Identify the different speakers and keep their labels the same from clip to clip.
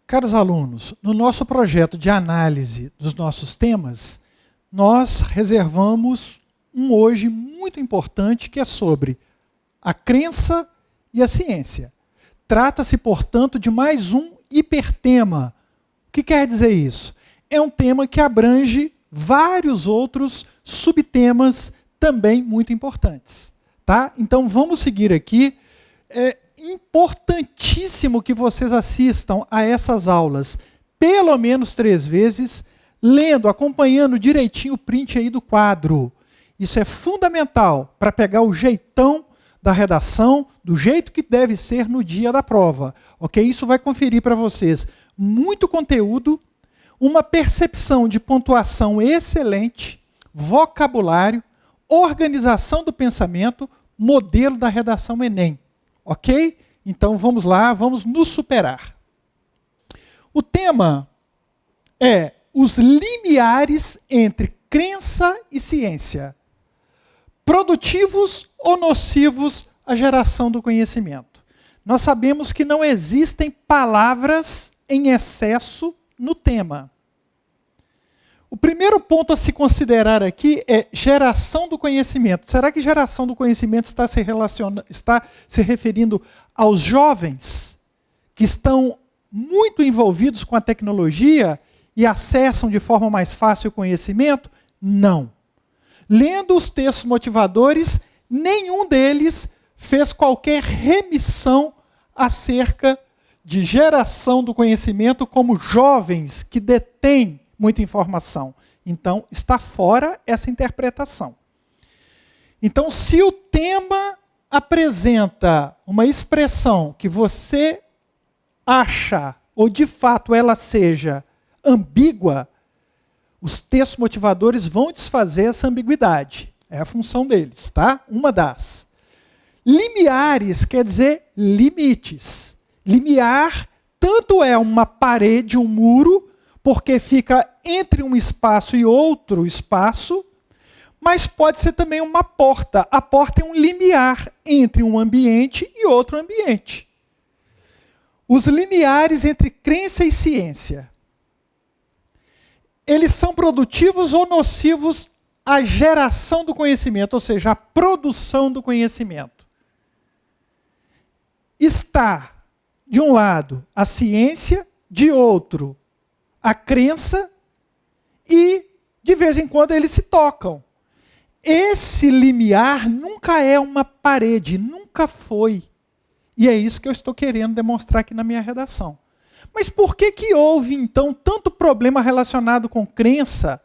Speaker 1: Caros alunos, no nosso projeto de análise dos nossos temas, nós reservamos um hoje muito importante que é sobre a crença e a ciência. Trata-se, portanto, de mais um hipertema. O que quer dizer isso? É um tema que abrange vários outros subtemas também muito importantes. Tá? Então vamos seguir aqui. É importantíssimo que vocês assistam a essas aulas pelo menos 3 vezes, lendo, acompanhando direitinho o print aí do quadro. Isso é fundamental para pegar o jeitão da redação, do jeito que deve ser no dia da prova. Ok? Isso vai conferir para vocês muito conteúdo, uma percepção de pontuação excelente, vocabulário, organização do pensamento, modelo da redação Enem. Ok? Então vamos lá, vamos nos superar. O tema é os limiares entre crença e ciência. Produtivos ou nocivos à geração do conhecimento. Nós sabemos que não existem palavras em excesso no tema. O primeiro ponto a se considerar aqui é geração do conhecimento. Será que geração do conhecimento está se referindo aos jovens que estão muito envolvidos com a tecnologia e acessam de forma mais fácil o conhecimento? Não. Lendo os textos motivadores, nenhum deles fez qualquer remissão acerca de geração do conhecimento como jovens que detêm muita informação. Então, está fora essa interpretação. Então, se o tema apresenta uma expressão que você acha, ou de fato ela seja ambígua, os textos motivadores vão desfazer essa ambiguidade. É a função deles, tá? Uma das. Limiares quer dizer limites. Limiar tanto é uma parede, um muro, porque fica entre um espaço e outro espaço, mas pode ser também uma porta. A porta é um limiar entre um ambiente e outro ambiente. Os limiares entre crença e ciência. Eles são produtivos ou nocivos à geração do conhecimento, ou seja, à produção do conhecimento. Está, de um lado, a ciência, de outro, a crença, e, de vez em quando, eles se tocam. Esse limiar nunca é uma parede, nunca foi. E é isso que eu estou querendo demonstrar aqui na minha redação. Mas por que houve, então, tanto problema relacionado com crença,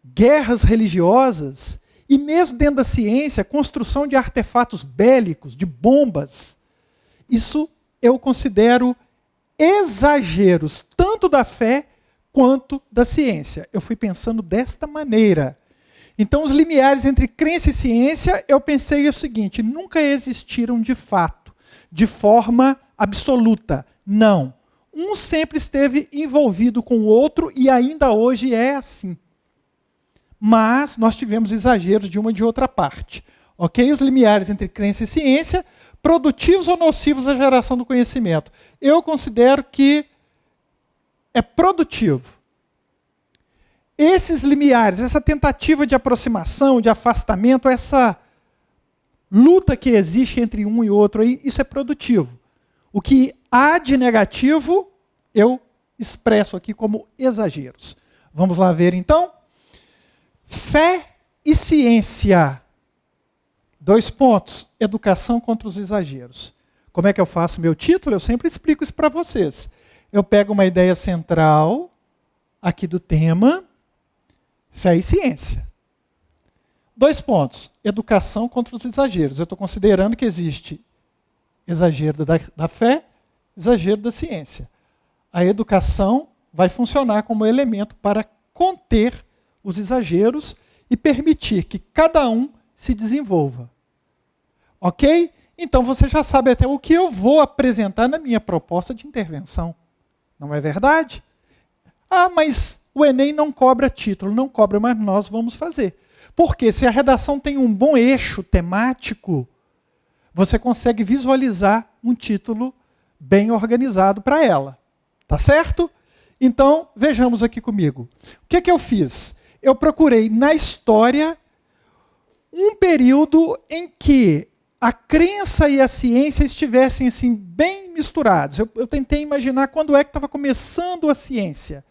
Speaker 1: guerras religiosas, e mesmo dentro da ciência, construção de artefatos bélicos, de bombas? Isso eu considero exageros, tanto da fé quanto da ciência. Eu fui pensando desta maneira. Então, os limiares entre crença e ciência, eu pensei o seguinte: nunca existiram de fato, de forma absoluta. Não. Um sempre esteve envolvido com o outro e ainda hoje é assim. Mas nós tivemos exageros de uma e de outra parte. Ok? Os limiares entre crença e ciência, produtivos ou nocivos à geração do conhecimento. Eu considero que é produtivo. Esses limiares, essa tentativa de aproximação, de afastamento, essa luta que existe entre um e outro, aí, isso é produtivo. O que há de negativo, eu expresso aqui como exageros. Vamos lá ver, então? Fé e ciência. 2 pontos. Educação contra os exageros. Como é que eu faço meu título? Eu sempre explico isso para vocês. Eu pego uma ideia central aqui do tema, fé e ciência. 2 pontos. Educação contra os exageros. Eu estou considerando que existe exagero da fé, exagero da ciência. A educação vai funcionar como elemento para conter os exageros e permitir que cada um se desenvolva. Ok? Então você já sabe até o que eu vou apresentar na minha proposta de intervenção. Não é verdade? Ah, mas o Enem não cobra título. Não cobra, mas nós vamos fazer. Porque se a redação tem um bom eixo temático, você consegue visualizar um título bem organizado para ela. Tá certo? Então, vejamos aqui comigo. O que eu fiz? Eu procurei na história um período em que a crença e a ciência estivessem assim, bem misturados. Eu tentei imaginar quando é que estava começando a ciência.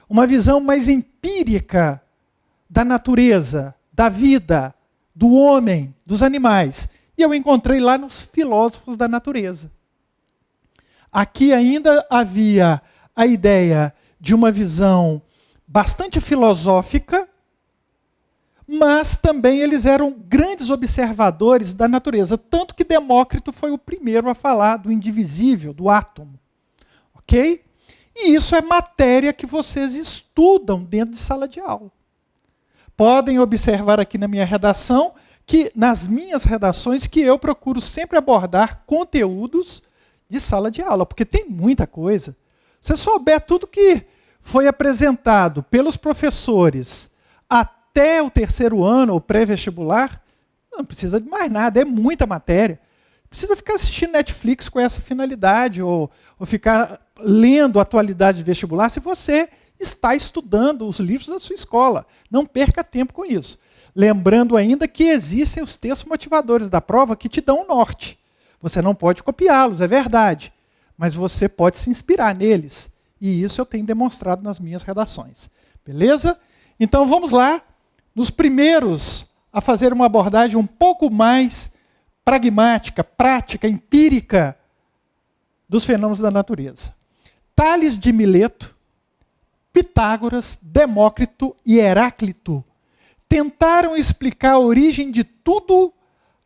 Speaker 1: Uma visão mais empírica da natureza, da vida, do homem, dos animais. E eu encontrei lá nos filósofos da natureza. Aqui ainda havia a ideia de uma visão bastante filosófica, mas também eles eram grandes observadores da natureza, tanto que Demócrito foi o primeiro a falar do indivisível, do átomo. Ok? E isso é matéria que vocês estudam dentro de sala de aula. Podem observar aqui na minha redação, que nas minhas redações, que eu procuro sempre abordar conteúdos de sala de aula, porque tem muita coisa. Se souber tudo que foi apresentado pelos professores até o terceiro ano, ou pré-vestibular, não precisa de mais nada, é muita matéria. Precisa ficar assistindo Netflix com essa finalidade, ou ficar lendo atualidade de vestibular, se você está estudando os livros da sua escola. Não perca tempo com isso. Lembrando ainda que existem os textos motivadores da prova que te dão o norte. Você não pode copiá-los, é verdade, mas você pode se inspirar neles. E isso eu tenho demonstrado nas minhas redações. Beleza? Então vamos lá, nos primeiros a fazer uma abordagem um pouco mais pragmática, prática, empírica dos fenômenos da natureza. Tales de Mileto, Pitágoras, Demócrito e Heráclito tentaram explicar a origem de tudo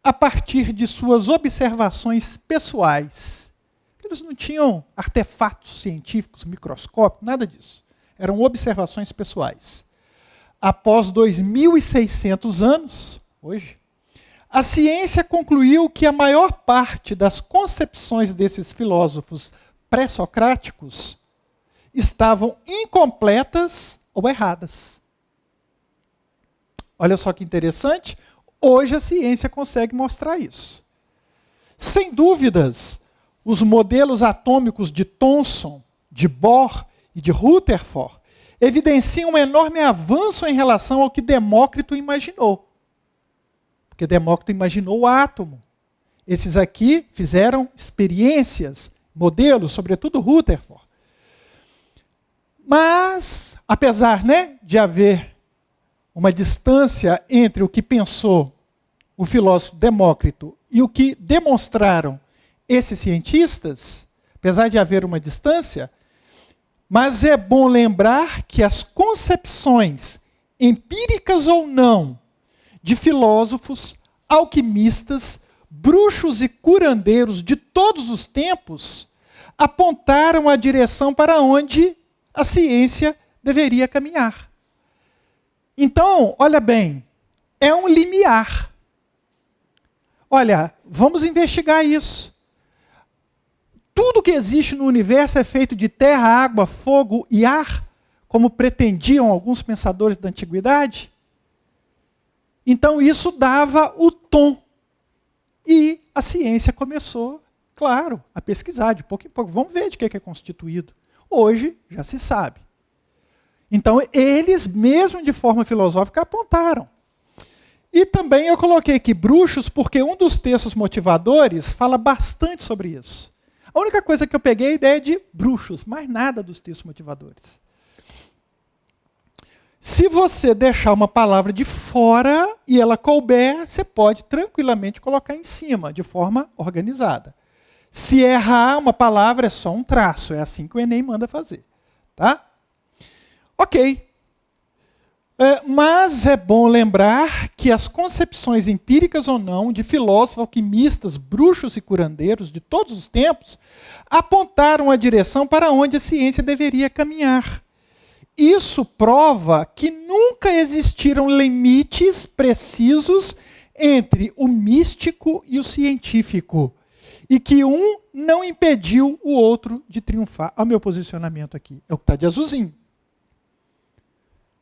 Speaker 1: a partir de suas observações pessoais. Eles não tinham artefatos científicos, microscópio, nada disso. Eram observações pessoais. Após 2.600 anos, hoje, a ciência concluiu que a maior parte das concepções desses filósofos pré-socráticos estavam incompletas ou erradas. Olha só que interessante, hoje a ciência consegue mostrar isso. Sem dúvidas, os modelos atômicos de Thomson, de Bohr e de Rutherford evidenciam um enorme avanço em relação ao que Demócrito imaginou. Porque Demócrito imaginou o átomo. Esses aqui fizeram experiências, modelos, sobretudo Rutherford. Mas, apesar, de haver uma distância entre o que pensou o filósofo Demócrito e o que demonstraram esses cientistas, apesar de haver uma distância, mas é bom lembrar que as concepções, empíricas ou não, de filósofos, alquimistas, bruxos e curandeiros de todos os tempos, apontaram a direção para onde a ciência deveria caminhar. Então, olha bem, é um limiar. Olha, vamos investigar isso. Tudo que existe no universo é feito de terra, água, fogo e ar, como pretendiam alguns pensadores da antiguidade? Então isso dava o tom. E a ciência começou, claro, a pesquisar de pouco em pouco. Vamos ver de que é constituído. Hoje já se sabe. Então eles, mesmo de forma filosófica, apontaram. E também eu coloquei aqui bruxos, porque um dos textos motivadores fala bastante sobre isso. A única coisa que eu peguei é a ideia de bruxos, mais nada dos textos motivadores. Se você deixar uma palavra de fora e ela couber, você pode tranquilamente colocar em cima, de forma organizada. Se errar uma palavra, é só um traço. É assim que o Enem manda fazer. Tá? Ok. Mas é bom lembrar que as concepções empíricas ou não de filósofos, alquimistas, bruxos e curandeiros de todos os tempos apontaram a direção para onde a ciência deveria caminhar. Isso prova que nunca existiram limites precisos entre o místico e o científico, e que um não impediu o outro de triunfar. Olha o meu posicionamento aqui, é o que está de azulzinho.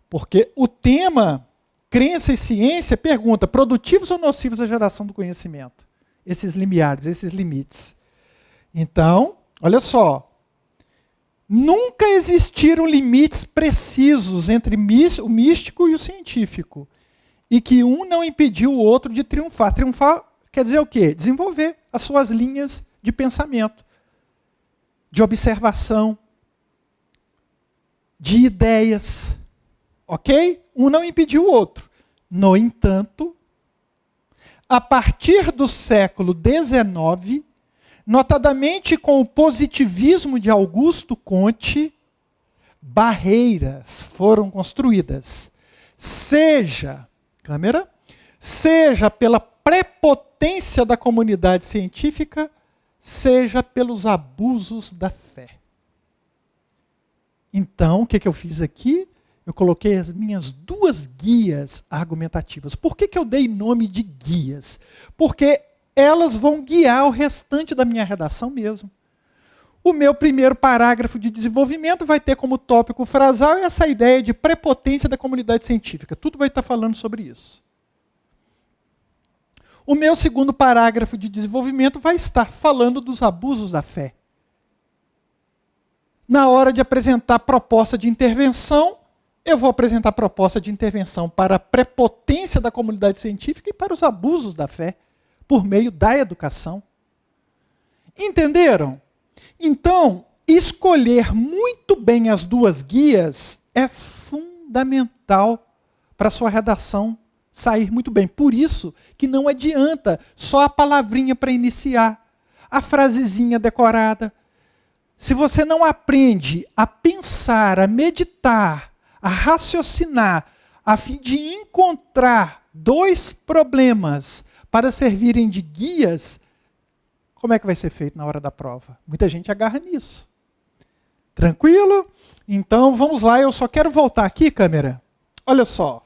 Speaker 1: Porque o tema crença e ciência pergunta: produtivos ou nocivos a geração do conhecimento? Esses limiares, esses limites. Então, olha só. Nunca existiram limites precisos entre o místico e o científico. E que um não impediu o outro de triunfar. Triunfar quer dizer o quê? Desenvolver as suas linhas de pensamento, de observação, de ideias. Ok? Um não impediu o outro. No entanto, a partir do século XIX, notadamente com o positivismo de Augusto Comte, barreiras foram construídas. Seja pela prepotência da comunidade científica, seja pelos abusos da fé. Então, o que eu fiz aqui? Eu coloquei as minhas 2 guias argumentativas. Por que eu dei nome de guias? Porque elas vão guiar o restante da minha redação mesmo. O meu primeiro parágrafo de desenvolvimento vai ter como tópico frasal essa ideia de prepotência da comunidade científica. Tudo vai estar falando sobre isso. O meu segundo parágrafo de desenvolvimento vai estar falando dos abusos da fé. Na hora de apresentar proposta de intervenção, eu vou apresentar proposta de intervenção para a prepotência da comunidade científica e para os abusos da fé, por meio da educação. Entenderam? Então, escolher muito bem as 2 guias é fundamental para a sua redação sair muito bem. Por isso que não adianta só a palavrinha para iniciar, a frasezinha decorada. Se você não aprende a pensar, a meditar, a raciocinar, a fim de encontrar 2 problemas para servirem de guias, como é que vai ser feito na hora da prova? Muita gente agarra nisso. Tranquilo? Então, vamos lá. Eu só quero voltar aqui, câmera. Olha só.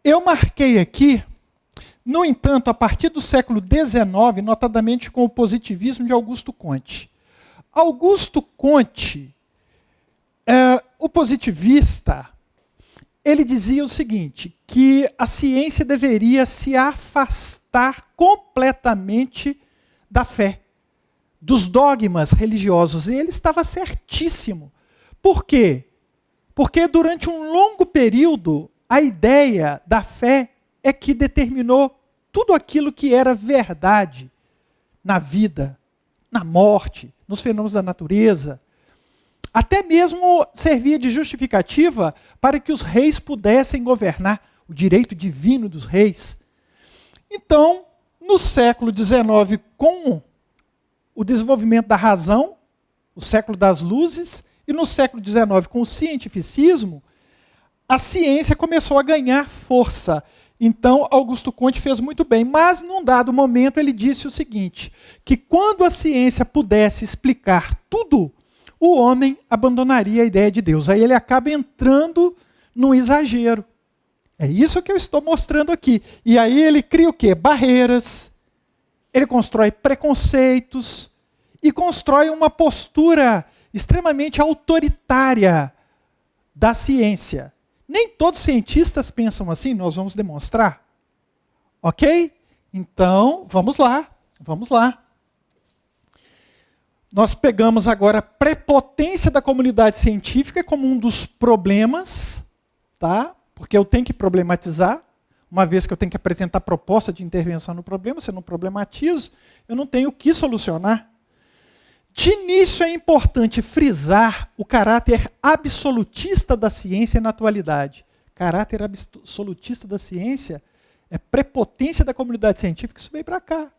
Speaker 1: Eu marquei aqui, no entanto, a partir do século XIX, notadamente com o positivismo de Augusto Comte. Augusto Comte, o positivista, ele dizia o seguinte, que a ciência deveria se afastar completamente da fé, dos dogmas religiosos. E ele estava certíssimo. Por quê? Porque durante um longo período, a ideia da fé é que determinou tudo aquilo que era verdade na vida, na morte, nos fenômenos da natureza. Até mesmo servia de justificativa para que os reis pudessem governar, o direito divino dos reis. Então, no século XIX, com o desenvolvimento da razão, o século das luzes, e no século XIX, com o cientificismo, a ciência começou a ganhar força. Então, Augusto Comte fez muito bem. Mas, num dado momento, ele disse o seguinte, que quando a ciência pudesse explicar tudo, o homem abandonaria a ideia de Deus. Aí ele acaba entrando num exagero. É isso que eu estou mostrando aqui. E aí ele cria o quê? Barreiras, ele constrói preconceitos e constrói uma postura extremamente autoritária da ciência. Nem todos os cientistas pensam assim, nós vamos demonstrar. Ok? Então, vamos lá. Nós pegamos agora a prepotência da comunidade científica como um dos problemas, tá? Porque eu tenho que problematizar, uma vez que eu tenho que apresentar proposta de intervenção no problema, se eu não problematizo, eu não tenho o que solucionar. De início é importante frisar o caráter absolutista da ciência na atualidade. Caráter absolutista da ciência é prepotência da comunidade científica, isso veio para cá.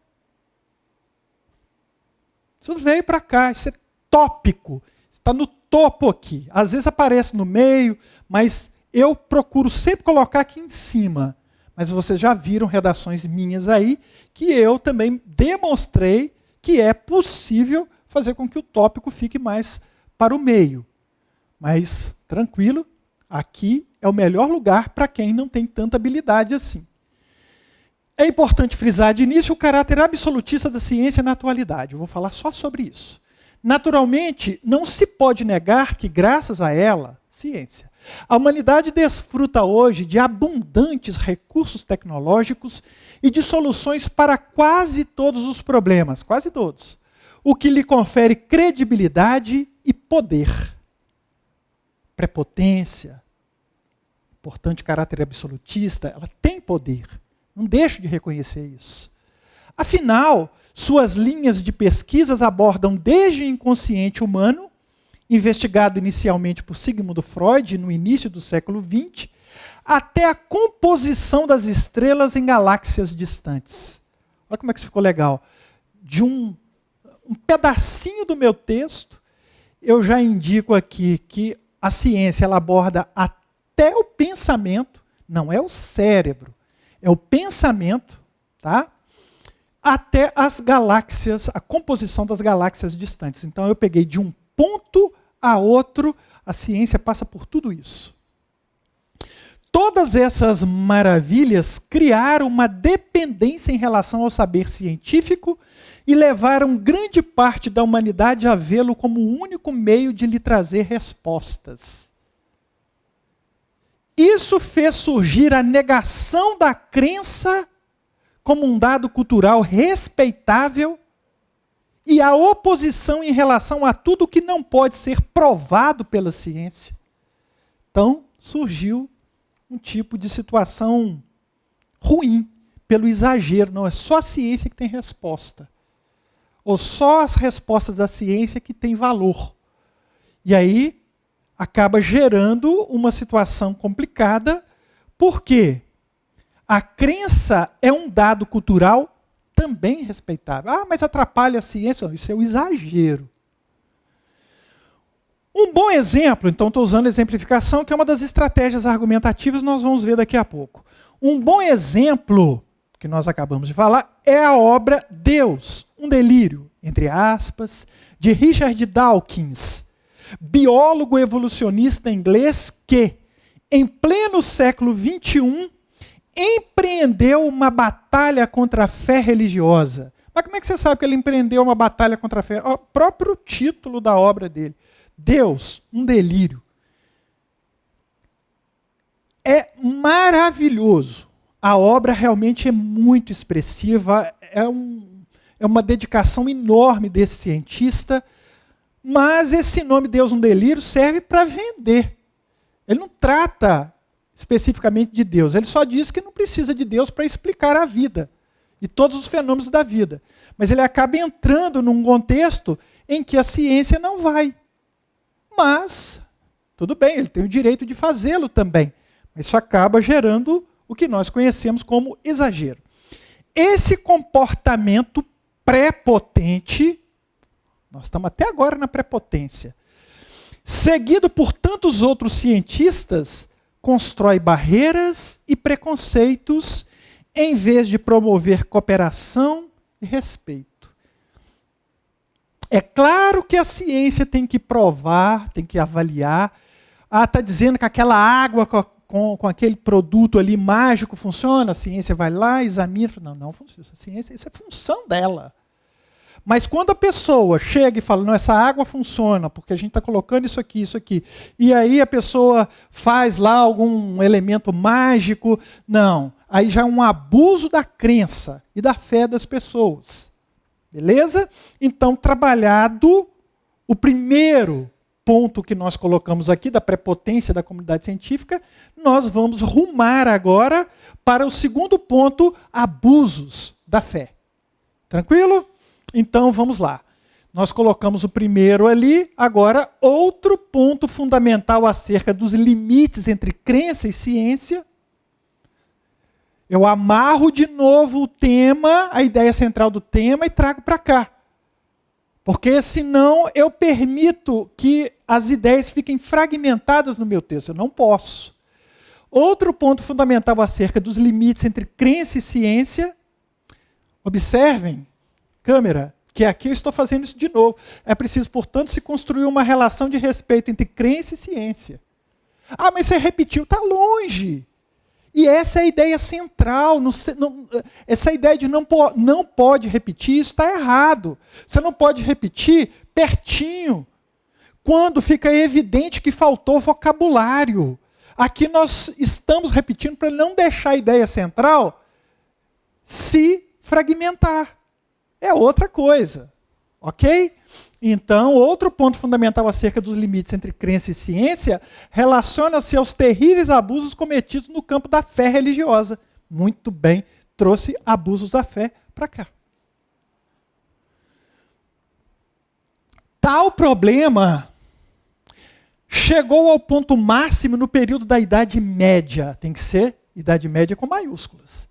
Speaker 1: Isso veio para cá, isso é tópico, está no topo aqui. Às vezes aparece no meio, mas eu procuro sempre colocar aqui em cima. Mas vocês já viram redações minhas aí, que eu também demonstrei que é possível fazer com que o tópico fique mais para o meio. Mas, tranquilo, aqui é o melhor lugar para quem não tem tanta habilidade assim. É importante frisar de início o caráter absolutista da ciência na atualidade. Eu vou falar só sobre isso. Naturalmente, não se pode negar que, graças a ela, ciência, a humanidade desfruta hoje de abundantes recursos tecnológicos e de soluções para quase todos os problemas, quase todos. o que lhe confere credibilidade e poder. Prepotência, importante caráter absolutista, ela tem poder. Não deixo de reconhecer isso. Afinal, suas linhas de pesquisas abordam desde o inconsciente humano, investigado inicialmente por Sigmund Freud no início do século XX, até a composição das estrelas em galáxias distantes. Olha como é que isso ficou legal. De um pedacinho do meu texto, eu já indico aqui que a ciência ela aborda até o pensamento, não é o cérebro, é o pensamento, tá? Até as galáxias, a composição das galáxias distantes. Então eu peguei de um ponto a outro, a ciência passa por tudo isso. Todas essas maravilhas criaram uma dependência em relação ao saber científico e levaram grande parte da humanidade a vê-lo como o único meio de lhe trazer respostas. Isso fez surgir a negação da crença como um dado cultural respeitável e a oposição em relação a tudo que não pode ser provado pela ciência. Então, surgiu um tipo de situação ruim, pelo exagero. Não é só a ciência que tem resposta. Ou só as respostas da ciência que têm valor. E aí, acaba gerando uma situação complicada, porque a crença é um dado cultural também respeitável. Ah, mas atrapalha a ciência. Não, isso é o exagero. Um bom exemplo, então estou usando a exemplificação, que é uma das estratégias argumentativas, nós vamos ver daqui a pouco. Um bom exemplo, que nós acabamos de falar, é a obra Deus, um delírio, entre aspas, de Richard Dawkins, biólogo evolucionista inglês que, em pleno século XXI, empreendeu uma batalha contra a fé religiosa. Mas como é que você sabe que ele empreendeu uma batalha contra a fé? O próprio título da obra dele. Deus, um delírio. É maravilhoso. A obra realmente é muito expressiva, é uma dedicação enorme desse cientista, mas esse nome Deus, um delírio serve para vender. Ele não trata especificamente de Deus, ele só diz que não precisa de Deus para explicar a vida e todos os fenômenos da vida. Mas ele acaba entrando num contexto em que a ciência não vai. Mas, tudo bem, ele tem o direito de fazê-lo também. Mas isso acaba gerando o que nós conhecemos como exagero. Esse comportamento prepotente, nós estamos até agora na prepotência, seguido por tantos outros cientistas, constrói barreiras e preconceitos em vez de promover cooperação e respeito. É claro que a ciência tem que provar, tem que avaliar. Ah, está dizendo que aquela água com aquele produto ali mágico funciona? A ciência vai lá, examina. Não funciona. A ciência, isso é função dela. Mas quando a pessoa chega e fala, não, essa água funciona, porque a gente está colocando isso aqui, e aí a pessoa faz lá algum elemento mágico, não. Aí já é um abuso da crença e da fé das pessoas. Beleza? Então, trabalhado o primeiro ponto que nós colocamos aqui, da prepotência da comunidade científica, nós vamos rumar agora para o segundo ponto, abusos da fé. Tranquilo? Então, vamos lá. Nós colocamos o primeiro ali, agora outro ponto fundamental acerca dos limites entre crença e ciência. Eu amarro de novo o tema, a ideia central do tema, e trago para cá. Porque senão eu permito que as ideias fiquem fragmentadas no meu texto. Eu não posso. Outro ponto fundamental acerca dos limites entre crença e ciência. Observem, câmera, que aqui eu estou fazendo isso de novo. É preciso, portanto, se construir uma relação de respeito entre crença e ciência. Ah, mas você repetiu, está longe. E essa é a ideia central. Essa ideia de não pode repetir, isso está errado. Você não pode repetir pertinho, quando fica evidente que faltou vocabulário. Aqui nós estamos repetindo para não deixar a ideia central se fragmentar. É outra coisa. Ok? Então, outro ponto fundamental acerca dos limites entre crença e ciência relaciona-se aos terríveis abusos cometidos no campo da fé religiosa. Muito bem, trouxe abusos da fé para cá. Tal problema chegou ao ponto máximo no período da Idade Média. Tem que ser Idade Média com maiúsculas.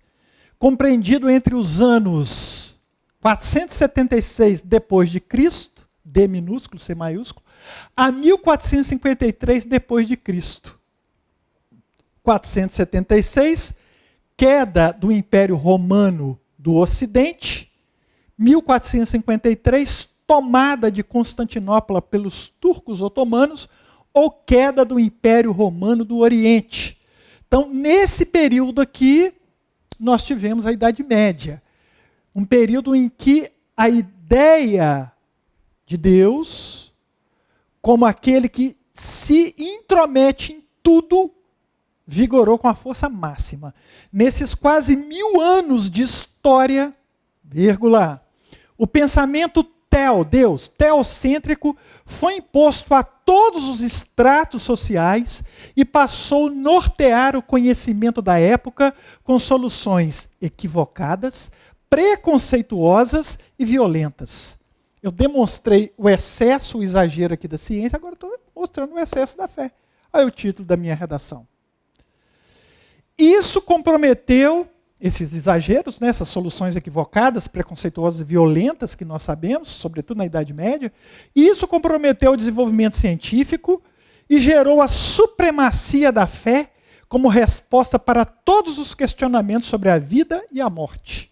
Speaker 1: Compreendido entre os anos 476 depois de Cristo, D minúsculo, C maiúsculo, a 1453 depois de Cristo. 476, queda do Império Romano do Ocidente. 1453, tomada de Constantinopla pelos turcos otomanos, ou queda do Império Romano do Oriente. Então, nesse período aqui, nós tivemos a Idade Média. Um período em que a ideia de Deus, como aquele que se intromete em tudo, vigorou com a força máxima. Nesses quase 1000 anos de história, vírgula, o pensamento Deus, teocêntrico, foi imposto a todos os estratos sociais e passou a nortear o conhecimento da época com soluções equivocadas, preconceituosas e violentas. Eu demonstrei o excesso, o exagero aqui da ciência, agora estou mostrando o excesso da fé. Olha o título da minha redação. Isso comprometeu esses exageros, né, essas soluções equivocadas, preconceituosas e violentas que nós sabemos, sobretudo na Idade Média, e isso comprometeu o desenvolvimento científico e gerou a supremacia da fé como resposta para todos os questionamentos sobre a vida e a morte.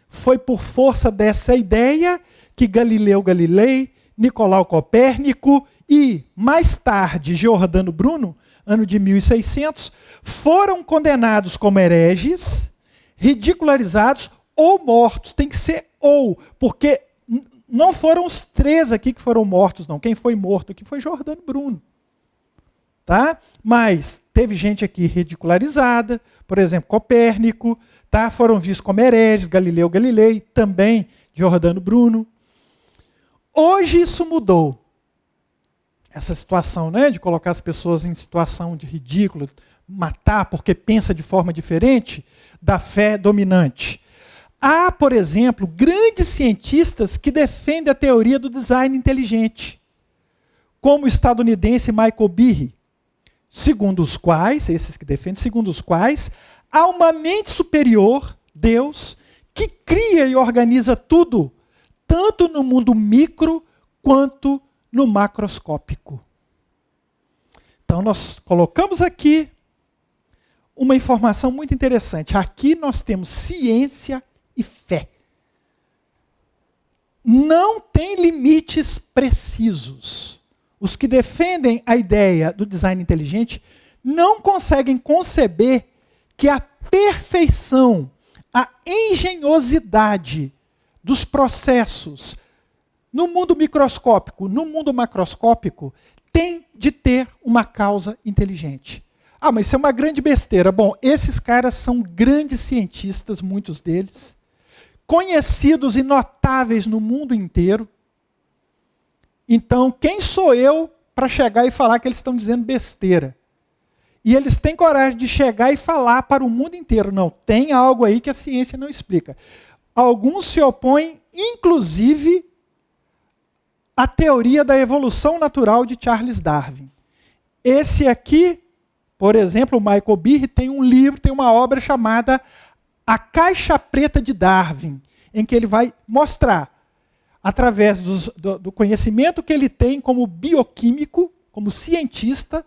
Speaker 1: Foi por força dessa ideia que Galileu Galilei, Nicolau Copérnico e, mais tarde, Giordano Bruno, ano de 1600, foram condenados como hereges, ridicularizados ou mortos. Tem que ser ou, porque não foram os 3 aqui que foram mortos, não. Quem foi morto aqui foi Giordano Bruno. Tá? Mas teve gente aqui ridicularizada, por exemplo, Copérnico, tá? Foram vistos como hereges, Galileu Galilei, também Giordano Bruno. Hoje isso mudou. Essa situação, né, de colocar as pessoas em situação de ridículo, matar porque pensa de forma diferente da fé dominante. Há, por exemplo, grandes cientistas que defendem a teoria do design inteligente, como o estadunidense Michael Behe, segundo os quais, esses que defendem, segundo os quais, há uma mente superior, Deus, que cria e organiza tudo, tanto no mundo micro quanto no macroscópico. Então, nós colocamos aqui uma informação muito interessante. Aqui nós temos ciência e fé. Não tem limites precisos. Os que defendem a ideia do design inteligente não conseguem conceber que a perfeição, a engenhosidade dos processos no mundo microscópico, no mundo macroscópico, tem de ter uma causa inteligente. Ah, mas isso é uma grande besteira. Bom, esses caras são grandes cientistas, muitos deles, conhecidos e notáveis no mundo inteiro. Então, quem sou eu para chegar e falar que eles estão dizendo besteira? E eles têm coragem de chegar e falar para o mundo inteiro. Não, tem algo aí que a ciência não explica. Alguns se opõem, inclusive, à teoria da evolução natural de Charles Darwin. Esse aqui, por exemplo, o Michael Behe, tem um livro, tem uma obra chamada A Caixa Preta de Darwin, em que ele vai mostrar, através do conhecimento que ele tem como bioquímico, como cientista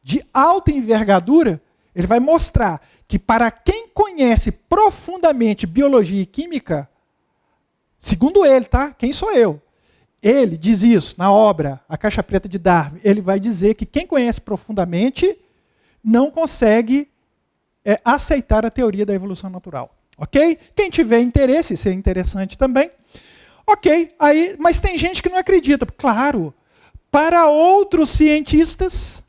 Speaker 1: de alta envergadura, ele vai mostrar que para quem conhece profundamente biologia e química, segundo ele, tá? Quem sou eu? Ele diz isso na obra A Caixa Preta de Darwin. Ele vai dizer que quem conhece profundamente não consegue aceitar a teoria da evolução natural. Ok? Quem tiver interesse, isso é interessante também. Ok, aí, mas tem gente que não acredita. Claro, para outros cientistas,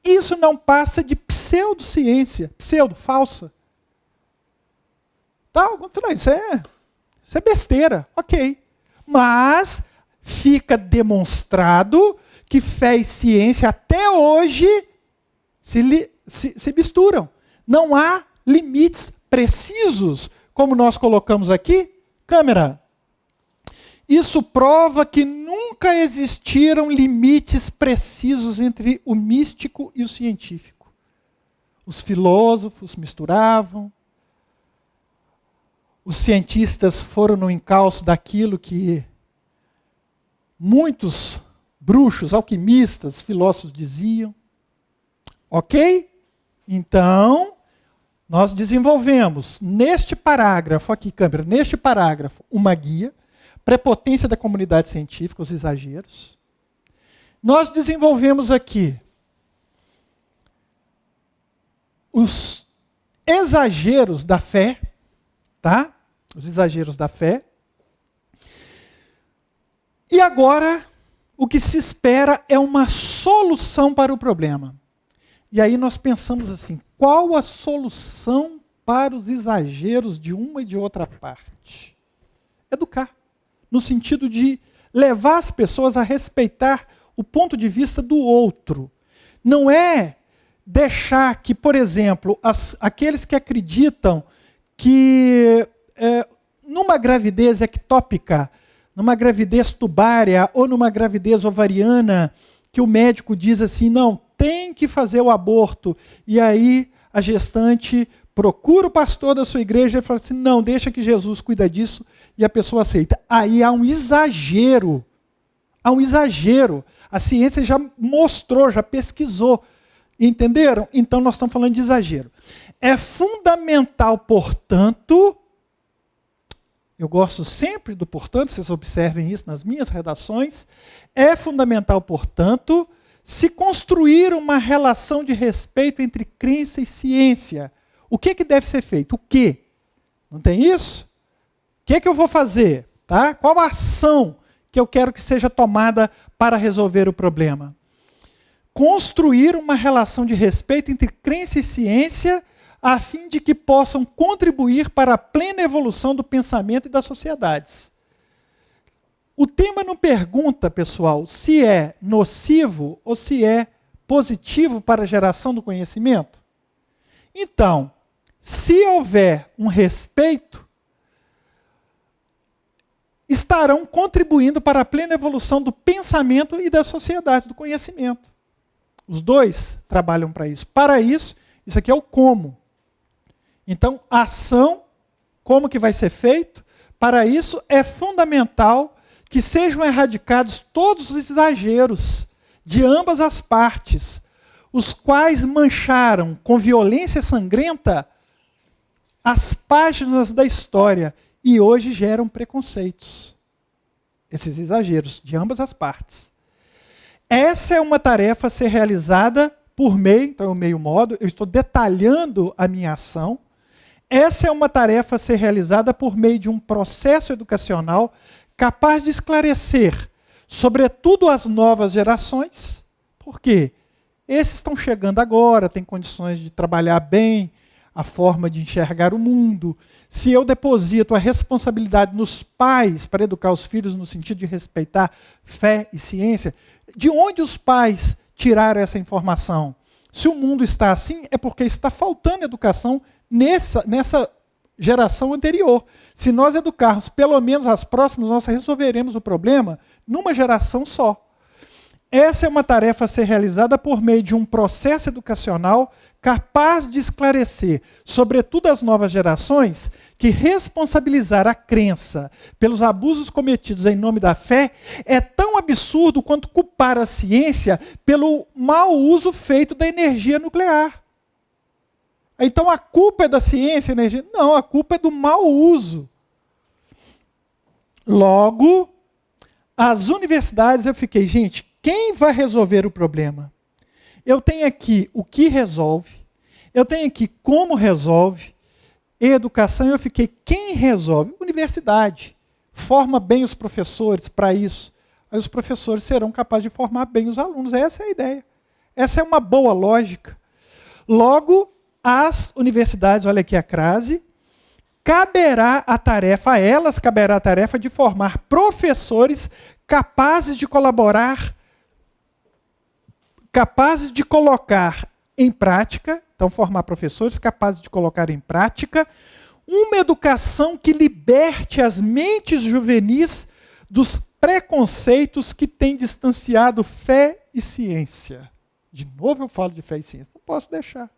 Speaker 1: isso não passa de pseudociência, falsa. Tá? Isso é besteira, ok. Mas fica demonstrado que fé e ciência até hoje se misturam. Não há limites precisos, como nós colocamos aqui. Câmera. Isso prova que nunca existiram limites precisos entre o místico e o científico. Os filósofos misturavam, os cientistas foram no encalço daquilo que muitos bruxos, alquimistas, filósofos diziam. Ok? Então, nós desenvolvemos neste parágrafo, aqui câmera, neste parágrafo, uma guia, prepotência da comunidade científica, os exageros. Nós desenvolvemos aqui os exageros da fé, tá? Os exageros da fé. E agora, o que se espera é uma solução para o problema. E aí nós pensamos assim, qual a solução para os exageros de uma e de outra parte? Educar. No sentido de levar as pessoas a respeitar o ponto de vista do outro. Não é deixar que, por exemplo, aqueles que acreditam que numa gravidez ectópica, numa gravidez tubária ou numa gravidez ovariana, que o médico diz assim, não, tem que fazer o aborto, e aí a gestante procura o pastor da sua igreja e fala assim, não, deixa que Jesus cuida disso, e a pessoa aceita. Aí há um exagero. Há um exagero. A ciência já mostrou, já pesquisou. Entenderam? Então nós estamos falando de exagero. É fundamental, portanto, eu gosto sempre do portanto, vocês observem isso nas minhas redações, é fundamental, portanto, se construir uma relação de respeito entre crença e ciência. O que deve ser feito? O quê? Não tem isso? O que eu vou fazer? Tá? Qual a ação que eu quero que seja tomada para resolver o problema? Construir uma relação de respeito entre crença e ciência, a fim de que possam contribuir para a plena evolução do pensamento e das sociedades. O tema não pergunta, pessoal, se é nocivo ou se é positivo para a geração do conhecimento. Então, se houver um respeito, estarão contribuindo para a plena evolução do pensamento e da sociedade, do conhecimento. Os dois trabalham para isso. Para isso, isso aqui é o como. Então, a ação, como que vai ser feito? Para isso, é fundamental que sejam erradicados todos os exageros de ambas as partes, os quais mancharam com violência sangrenta as páginas da história e hoje geram preconceitos. Esses exageros de ambas as partes. Essa é uma tarefa a ser realizada por meio, então é o meio modo, eu estou detalhando a minha ação. Essa é uma tarefa a ser realizada por meio de um processo educacional capaz de esclarecer, sobretudo as novas gerações, porque esses estão chegando agora, têm condições de trabalhar bem a forma de enxergar o mundo. Se eu deposito a responsabilidade nos pais para educar os filhos no sentido de respeitar fé e ciência, de onde os pais tiraram essa informação? Se o mundo está assim, é porque está faltando educação nessa geração anterior. Se nós educarmos pelo menos as próximas, nós resolveremos o problema numa geração só. Essa é uma tarefa a ser realizada por meio de um processo educacional capaz de esclarecer, sobretudo as novas gerações, que responsabilizar a crença pelos abusos cometidos em nome da fé é tão absurdo quanto culpar a ciência pelo mau uso feito da energia nuclear. Então a culpa é da ciência, energia? Não, a culpa é do mau uso. Logo, as universidades, eu fiquei, gente, quem vai resolver o problema? Eu tenho aqui o que resolve, eu tenho aqui como resolve, e educação, eu fiquei, quem resolve? Universidade. Forma bem os professores para isso. Aí os professores serão capazes de formar bem os alunos. Essa é a ideia. Essa é uma boa lógica. Logo, as universidades, olha aqui a crase, a elas caberá a tarefa de formar professores capazes de colaborar, capazes de colocar em prática, então formar professores capazes de colocar em prática uma educação que liberte as mentes juvenis dos preconceitos que têm distanciado fé e ciência. De novo eu falo de fé e ciência, não posso deixar.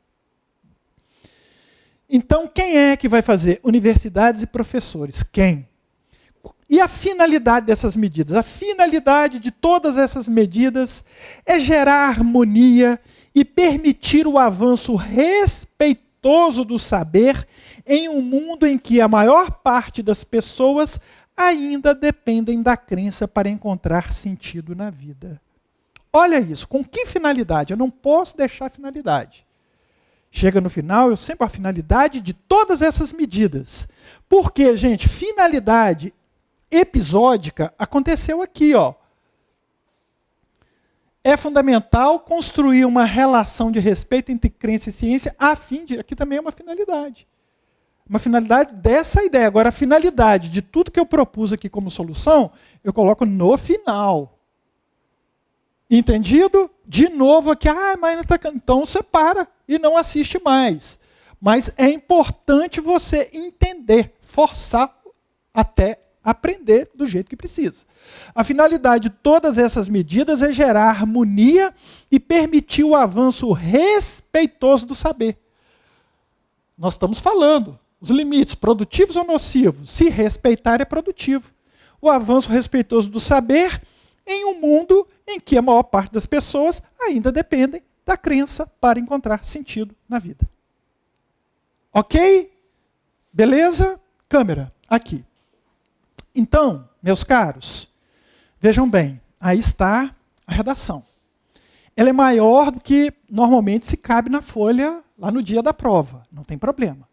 Speaker 1: Então, quem é que vai fazer? Universidades e professores. Quem? E a finalidade dessas medidas? A finalidade de todas essas medidas é gerar harmonia e permitir o avanço respeitoso do saber em um mundo em que a maior parte das pessoas ainda dependem da crença para encontrar sentido na vida. Olha isso, com que finalidade? Eu não posso deixar a finalidade. Chega no final, eu sempre a finalidade de todas essas medidas. Porque, gente, finalidade episódica aconteceu aqui, ó. É fundamental construir uma relação de respeito entre crença e ciência a fim de... Aqui também é uma finalidade. Uma finalidade dessa ideia. Agora, a finalidade de tudo que eu propus aqui como solução, eu coloco no final. Entendido? De novo aqui, mas não tá... Então você para e não assiste mais. Mas é importante você entender, forçar até aprender do jeito que precisa. A finalidade de todas essas medidas é gerar harmonia e permitir o avanço respeitoso do saber. Nós estamos falando, os limites produtivos ou nocivos. Se respeitar é produtivo. O avanço respeitoso do saber em um mundo em que a maior parte das pessoas ainda dependem da crença para encontrar sentido na vida. Ok? Beleza? Câmera, aqui. Então, meus caros, vejam bem, aí está a redação. Ela é maior do que normalmente se cabe na folha lá no dia da prova, não tem problema.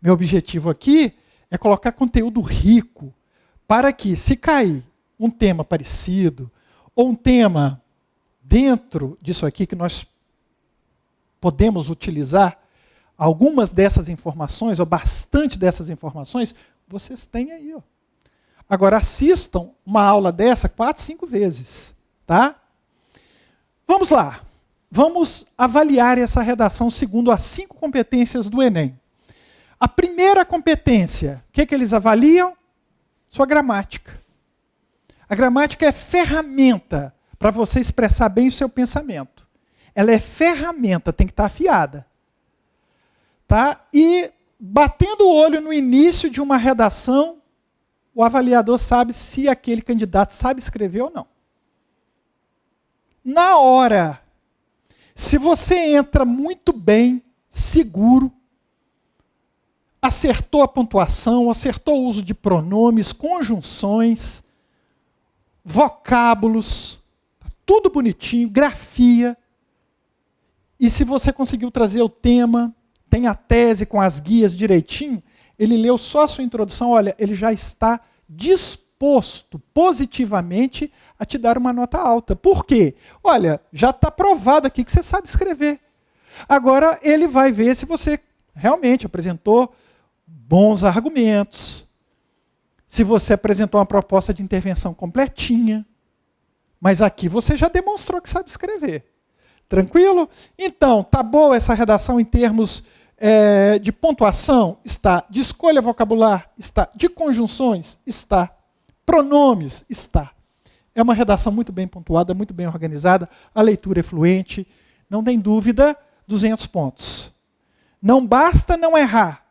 Speaker 1: Meu objetivo aqui é colocar conteúdo rico para que, se cair um tema parecido, ou um tema dentro disso aqui que nós podemos utilizar, algumas dessas informações, ou bastante dessas informações, vocês têm aí, ó. Agora, assistam uma aula dessa 4, 5 vezes, tá? Vamos lá. Vamos avaliar essa redação segundo as 5 competências do Enem. A primeira competência, o que eles avaliam? Sua gramática. A gramática é ferramenta para você expressar bem o seu pensamento. Ela é ferramenta, tem que estar afiada. Tá? E batendo o olho no início de uma redação, o avaliador sabe se aquele candidato sabe escrever ou não. Na hora, se você entra muito bem, seguro, acertou a pontuação, acertou o uso de pronomes, conjunções, vocábulos, tudo bonitinho, grafia, e se você conseguiu trazer o tema, tem a tese com as guias direitinho, ele leu só a sua introdução, olha, ele já está disposto positivamente a te dar uma nota alta. Por quê? Olha, já está provado aqui que você sabe escrever. Agora ele vai ver se você realmente apresentou bons argumentos, se você apresentou uma proposta de intervenção completinha, mas aqui você já demonstrou que sabe escrever. Tranquilo? Então, tá boa essa redação em termos de pontuação? Está. De escolha vocabular? Está. De conjunções? Está. Pronomes? Está. É uma redação muito bem pontuada, muito bem organizada, a leitura é fluente, não tem dúvida, 200 pontos. Não basta não errar.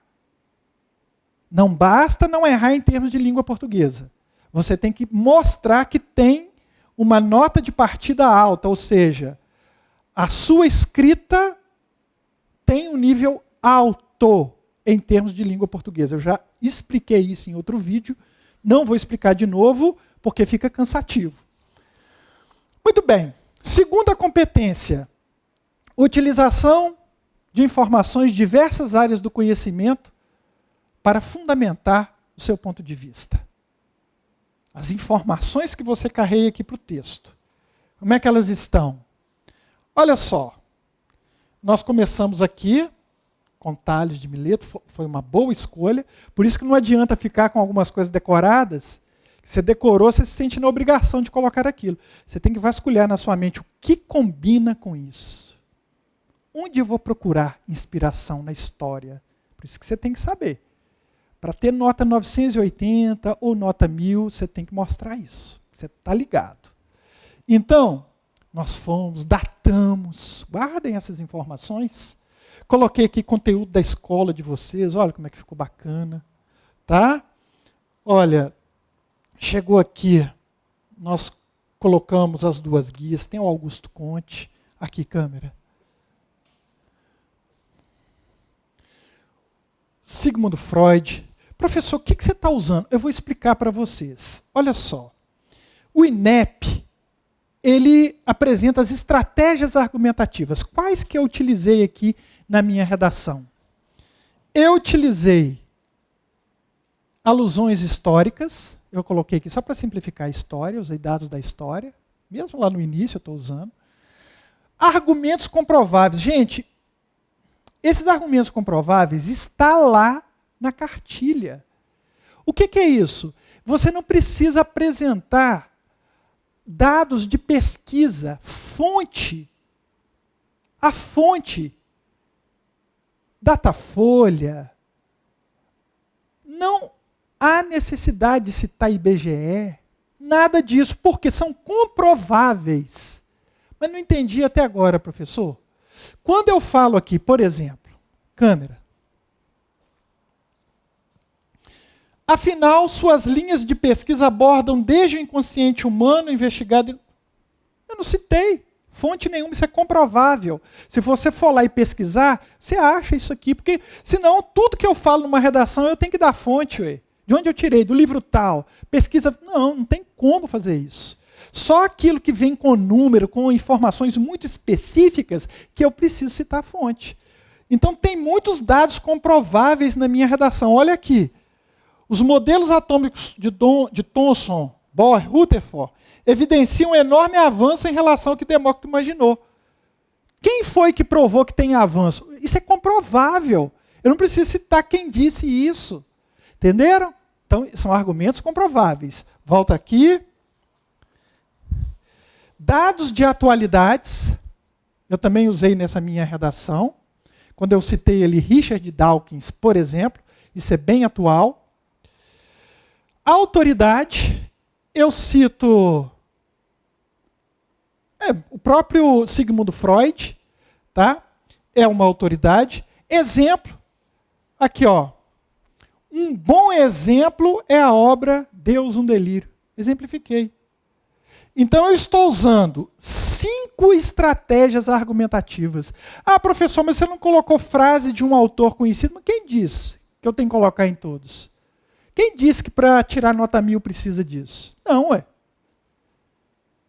Speaker 1: Não basta não errar em termos de língua portuguesa. Você tem que mostrar que tem uma nota de partida alta, ou seja, a sua escrita tem um nível alto em termos de língua portuguesa. Eu já expliquei isso em outro vídeo, não vou explicar de novo, porque fica cansativo. Muito bem. Segunda competência, utilização de informações de diversas áreas do conhecimento para fundamentar o seu ponto de vista. As informações que você carrega aqui para o texto. Como é que elas estão? Olha só, nós começamos aqui com Tales de Mileto, foi uma boa escolha. Por isso que não adianta ficar com algumas coisas decoradas. Você decorou, você se sente na obrigação de colocar aquilo. Você tem que vasculhar na sua mente o que combina com isso. Onde eu vou procurar inspiração na história? Por isso que você tem que saber. Para ter nota 980 ou nota 1000, você tem que mostrar isso. Você está ligado. Então, nós fomos, datamos, guardem essas informações. Coloquei aqui conteúdo da escola de vocês, olha como é que ficou bacana. Tá? Olha, chegou aqui, nós colocamos as duas guias, tem o Augusto Conte, aqui câmera. Sigmund Freud. Professor, o que você está usando? Eu vou explicar para vocês. Olha só, o INEP, ele apresenta as estratégias argumentativas. Quais que eu utilizei aqui na minha redação? Eu utilizei alusões históricas, eu coloquei aqui só para simplificar a história, usei dados da história, mesmo lá no início eu estou usando. Argumentos comprováveis. Gente, esses argumentos comprováveis estão lá na cartilha. O que é isso? Você não precisa apresentar dados de pesquisa, fonte, a fonte, Datafolha. Não há necessidade de citar IBGE, nada disso, porque são comprováveis. Mas não entendi até agora, professor. Quando eu falo aqui, por exemplo, câmera, afinal, suas linhas de pesquisa abordam desde o inconsciente humano investigado. Eu não citei fonte nenhuma, isso é comprovável. Se você for lá e pesquisar, você acha isso aqui, porque senão tudo que eu falo numa redação eu tenho que dar fonte. Ué. De onde eu tirei? Do livro tal. Pesquisa. Não tem como fazer isso. Só aquilo que vem com número, com informações muito específicas, que eu preciso citar a fonte. Então tem muitos dados comprováveis na minha redação. Olha aqui. Os modelos atômicos de Thomson, Bohr, Rutherford evidenciam um enorme avanço em relação ao que Demócrito imaginou. Quem foi que provou que tem avanço? Isso é comprovável. Eu não preciso citar quem disse isso. Entenderam? Então, são argumentos comprováveis. Volta aqui. Dados de atualidades. Eu também usei nessa minha redação. Quando eu citei ali Richard Dawkins, por exemplo, isso é bem atual. Autoridade, eu cito o próprio Sigmund Freud, tá? É uma autoridade. Exemplo, aqui ó, um bom exemplo é a obra Deus, um delírio. Exemplifiquei. Então eu estou usando 5 estratégias argumentativas. Ah, professor, mas você não colocou frase de um autor conhecido? Mas quem disse que eu tenho que colocar em todos? Quem disse que para tirar nota 1000 precisa disso? Não, ué.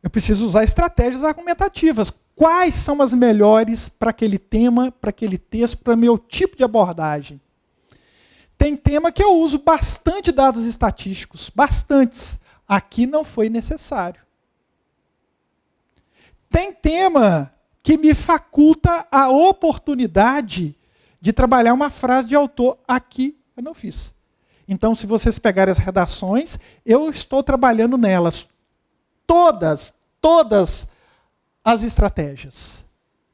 Speaker 1: Eu preciso usar estratégias argumentativas. Quais são as melhores para aquele tema, para aquele texto, para o meu tipo de abordagem? Tem tema que eu uso bastante dados estatísticos, bastantes. Aqui não foi necessário. Tem tema que me faculta a oportunidade de trabalhar uma frase de autor. Aqui eu não fiz. Então, se vocês pegarem as redações, eu estou trabalhando nelas. Todas as estratégias.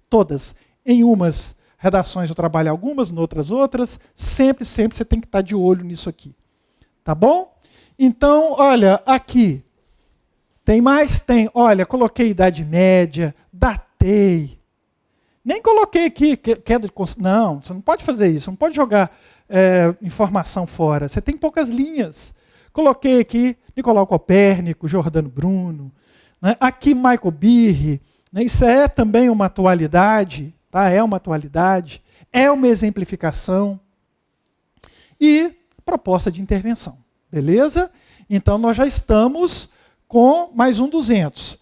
Speaker 1: Todas. Em umas redações eu trabalho algumas, em outras. Sempre você tem que estar de olho nisso aqui. Tá bom? Então, olha, aqui. Tem mais? Tem. Olha, coloquei Idade Média, datei. Nem coloquei aqui queda de... Não, você não pode fazer isso. Não pode jogar informação fora. Você tem poucas linhas. Coloquei aqui Nicolau Copérnico, Giordano Bruno. Né? Aqui Michael Behe. Né? Isso é também uma atualidade. Tá? É uma atualidade. É uma exemplificação. E proposta de intervenção. Beleza? Então, nós já estamos com mais um 200.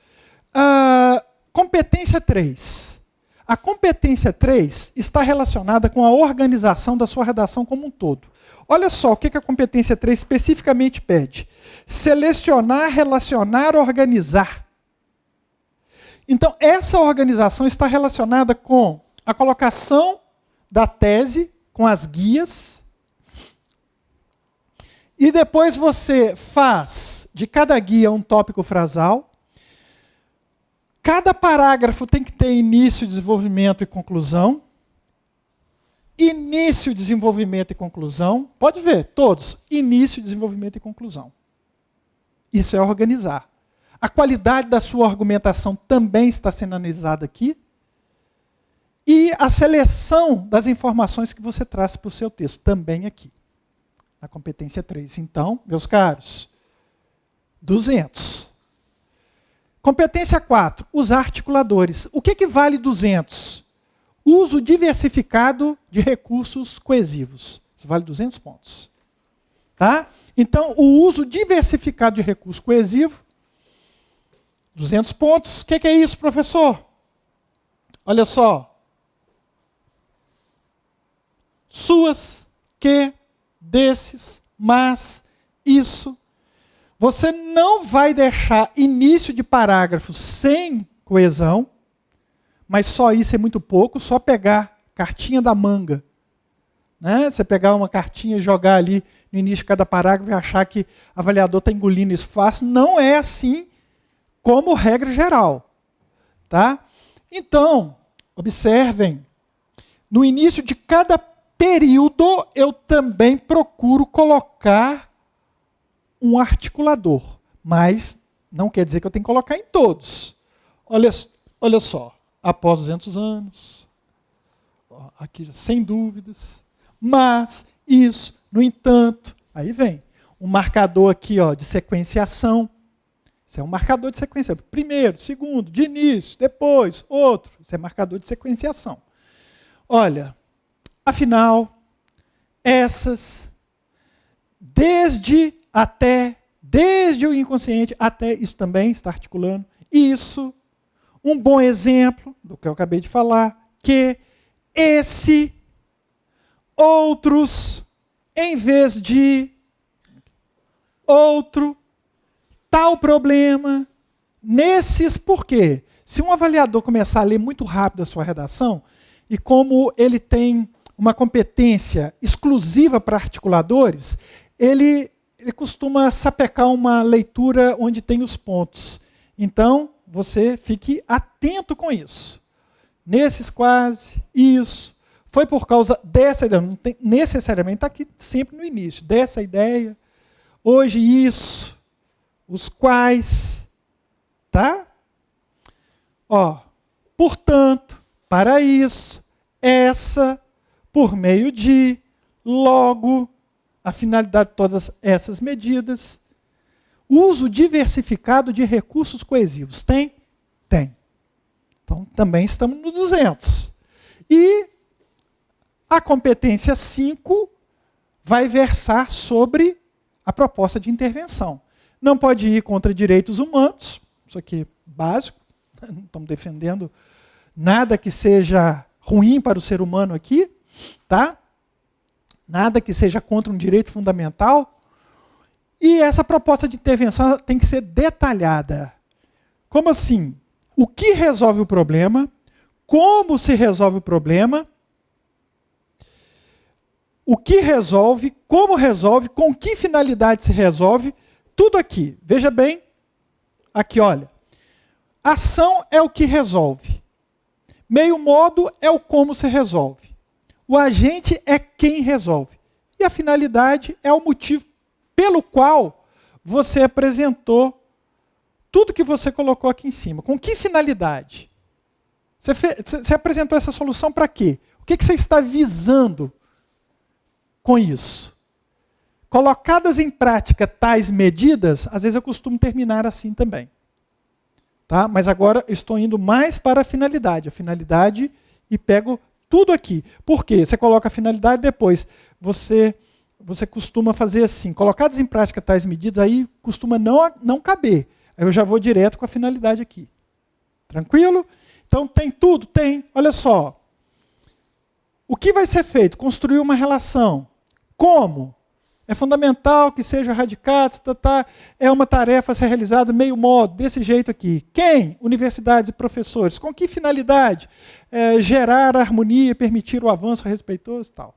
Speaker 1: Competência 3. A competência 3 está relacionada com a organização da sua redação como um todo. Olha só o que a competência 3 especificamente pede. Selecionar, relacionar, organizar. Então, essa organização está relacionada com a colocação da tese com as guias. E depois você faz de cada guia um tópico frasal. Cada parágrafo tem que ter início, desenvolvimento e conclusão. Início, desenvolvimento e conclusão. Pode ver, todos. Início, desenvolvimento e conclusão. Isso é organizar. A qualidade da sua argumentação também está sendo analisada aqui. E a seleção das informações que você traz para o seu texto, também aqui. Na competência 3. Então, meus caros, 200. Competência 4, usar articuladores. O que vale 200? Uso diversificado de recursos coesivos. Isso vale 200 pontos. Tá? Então, o uso diversificado de recurso coesivo, 200 pontos. O que é isso, professor? Olha só. Suas, que, desses, mas, isso. Você não vai deixar início de parágrafo sem coesão, mas só isso é muito pouco, só pegar cartinha da manga. Né? Você pegar uma cartinha e jogar ali no início de cada parágrafo e achar que o avaliador está engolindo isso fácil. Não é assim como regra geral. Tá? Então, observem, no início de cada período, eu também procuro colocar um articulador. Mas não quer dizer que eu tenho que colocar em todos. Olha só. Após 200 anos. Aqui, sem dúvidas. Mas, isso, no entanto. Aí vem. Um marcador aqui de sequenciação. Isso é um marcador de sequenciação. Primeiro, segundo, de início, depois, outro. Isso é marcador de sequenciação. Olha. Afinal, essas, desde o inconsciente até, isso também está articulando, isso, um bom exemplo do que eu acabei de falar, que esse, outros, em vez de, outro, tal problema, nesses, por quê? Se um avaliador começar a ler muito rápido a sua redação, e como ele tem uma competência exclusiva para articuladores, ele costuma sapecar uma leitura onde tem os pontos. Então, você fique atento com isso. Nesses quase, isso. Foi por causa dessa ideia, não tem necessariamente, está aqui sempre no início, dessa ideia. Hoje isso, os quais, tá? Portanto, para isso, essa, por meio de, logo, a finalidade de todas essas medidas. Uso diversificado de recursos coesivos. Tem? Tem. Então, também estamos no 200. E a competência 5 vai versar sobre a proposta de intervenção. Não pode ir contra direitos humanos, isso aqui é básico, não estamos defendendo nada que seja ruim para o ser humano aqui, tá? Nada que seja contra um direito fundamental. E essa proposta de intervenção tem que ser detalhada. Como assim? O que resolve o problema? Como se resolve o problema? O que resolve? Como resolve? Com que finalidade se resolve? Tudo aqui. Veja bem. Aqui, olha. Ação é o que resolve. Meio modo é o como se resolve. O agente é quem resolve. E a finalidade é o motivo pelo qual você apresentou tudo que você colocou aqui em cima. Com que finalidade? Você apresentou essa solução para quê? O que você está visando com isso? Colocadas em prática tais medidas, às vezes eu costumo terminar assim também. Tá? Mas agora estou indo mais para a finalidade e pego tudo aqui. Por quê? Você coloca a finalidade depois. Você costuma fazer assim, colocadas em prática tais medidas, aí costuma não caber. Aí eu já vou direto com a finalidade aqui. Tranquilo? Então tem tudo? Tem. Olha só. O que vai ser feito? Construir uma relação. Como? É fundamental que sejam radicados, é uma tarefa a ser realizada meio modo, desse jeito aqui. Quem? Universidades e professores. Com que finalidade? Gerar harmonia, permitir o avanço respeitoso e tal.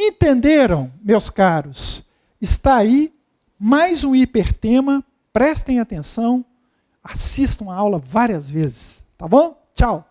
Speaker 1: Entenderam, meus caros? Está aí mais um hipertema. Prestem atenção, assistam a aula várias vezes, tá bom? Tchau!